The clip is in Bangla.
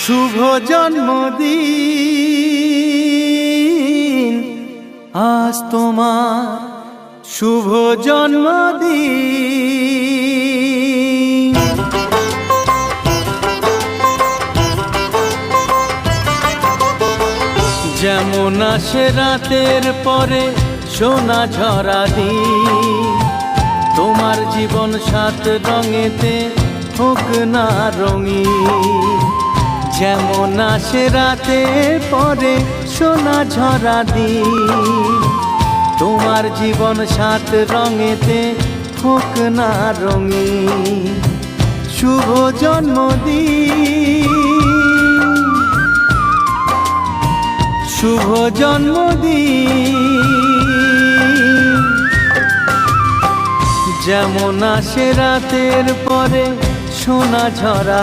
শুভ জন্মদিন আজ তোমার শুভ জন্মদিন। যেমন আসে রাতের পরে সোনা ঝরা দিন, তোমার জীবন সাত রঙেতে হোক না রঙিন। যেমন আসে রাতের পরে সোনা ঝরা দিন, তোমার জীবন সাত রঙেতে হোক না রঙিন। শুভ জন্মদিন, শুভ জন্মদিন। যেমন আসে রাতের পরে সোনা ঝরা